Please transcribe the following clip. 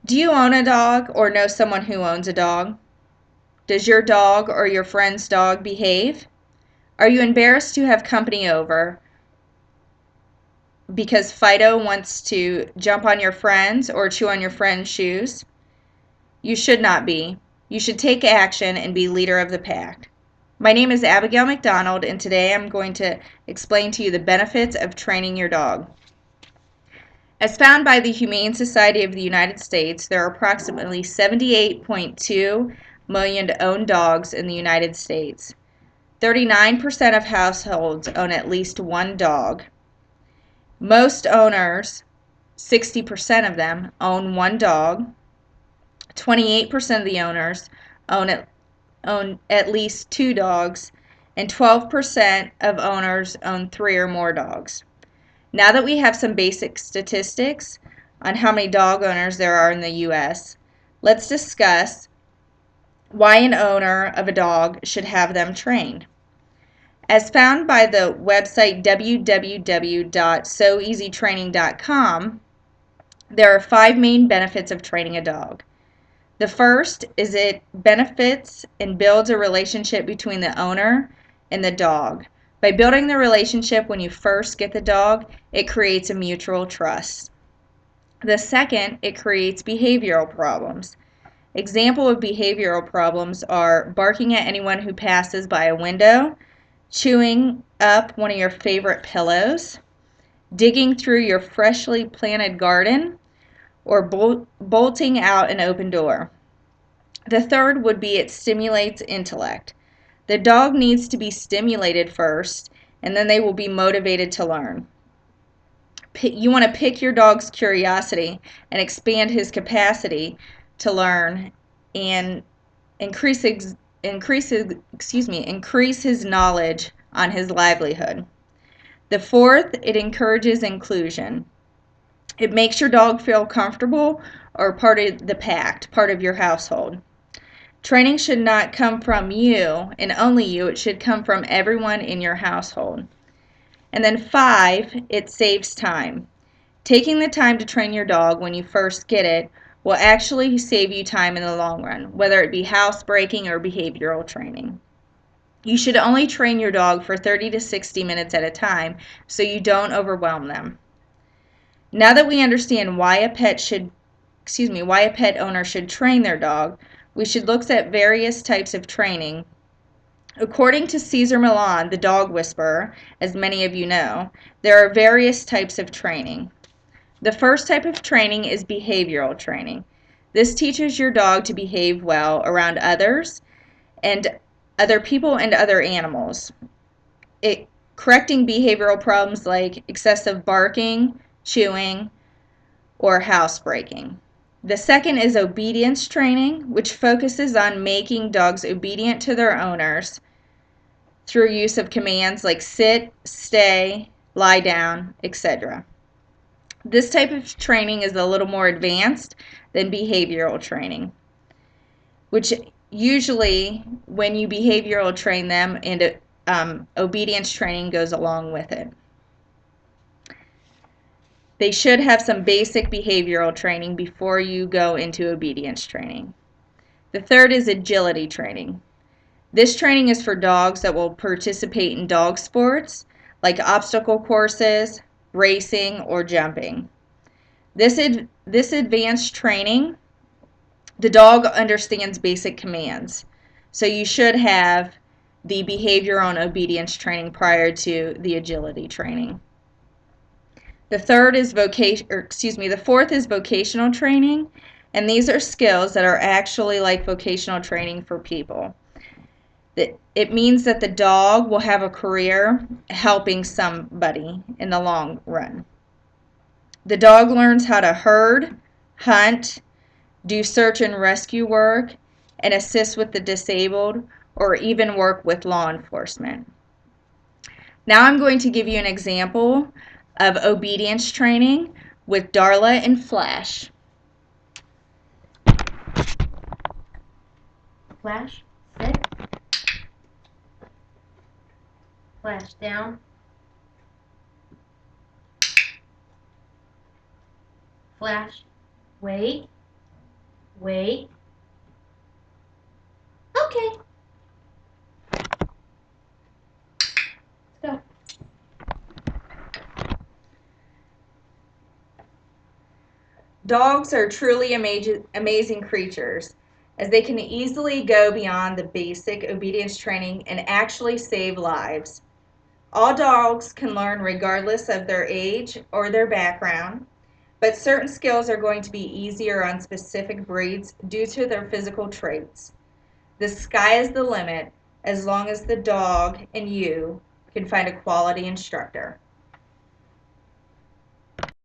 Do you own a dog or know someone who owns a dog? Does your dog or your friend's dog behave? Are you embarrassed to have company over because Fido wants to jump on your friends or chew on your friend's shoes? You should not be. You should take action and be leader of the pack. My name is Abigail McDonald, and today I'm going to explain to you the benefits of training your dog. As found by the Humane Society of the United States, there are approximately 78.2 million owned dogs in the United States. 39% of households own at least one dog. Most owners, 60% of them, own one dog. 28% of the owners own at least two dogs, and 12% of owners own three or more dogs. Now that we have some basic statistics on how many dog owners there are in the U.S., let's discuss why an owner of a dog should have them trained. As found by the website www.soeasytraining.com, there are 5 main benefits of training a dog. The first is it benefits and builds a relationship between the owner and the dog. By building the relationship when you first get the dog, it creates a mutual trust. The second, it creates behavioral problems. Example of behavioral problems are barking at anyone who passes by a window, chewing up one of your favorite pillows, digging through your freshly planted garden, or bolting out an open door. The third would be it stimulates intellect. The dog needs to be stimulated first, and then they will be motivated to learn. You want to pick your dog's curiosity and expand his capacity to learn and increase his knowledge on his livelihood. The fourth, it encourages inclusion. It makes your dog feel comfortable or part of the pack, part of your household. Training should not come from you and only you. It should come from everyone in your household. And then 5, it saves time. Taking the time to train your dog when you first get it will actually save you time in the long run, whether it be housebreaking or behavioral training. You should only train your dog for 30 to 60 minutes at a time so you don't overwhelm them. Now that we understand why a pet owner should train their dog, we should look at various types of training. According to Cesar Millan, the dog whisperer, as many of you know, there are various types of training. The first type of training is behavioral training. This teaches your dog to behave well around others and other people and other animals. Correcting behavioral problems like excessive barking, chewing, or housebreaking. The second is obedience training, which focuses on making dogs obedient to their owners through use of commands like sit, stay, lie down, etc. This type of training is a little more advanced than behavioral training, which usually when you behavioral train them and obedience training goes along with it. They should have some basic behavioral training before you go into obedience training. The third is agility training. This training is for dogs that will participate in dog sports like obstacle courses, racing, or jumping. This advanced training, the dog understands basic commands. So you should have the behavior and obedience training prior to the agility training. The fourth is vocational training, and these are skills that are actually like vocational training for people. It means that the dog will have a career helping somebody in the long run. The dog learns how to herd, hunt, do search and rescue work, and assist with the disabled, or even work with law enforcement. Now I'm going to give you an example of obedience training with Darla and Flash. Flash, sit. Flash, down. Flash, wait. Wait. Okay. Let's go. Dogs are truly amazing creatures as they can easily go beyond the basic obedience training and actually save lives. All dogs can learn regardless of their age or their background, but certain skills are going to be easier on specific breeds due to their physical traits. The sky is the limit as long as the dog and you can find a quality instructor.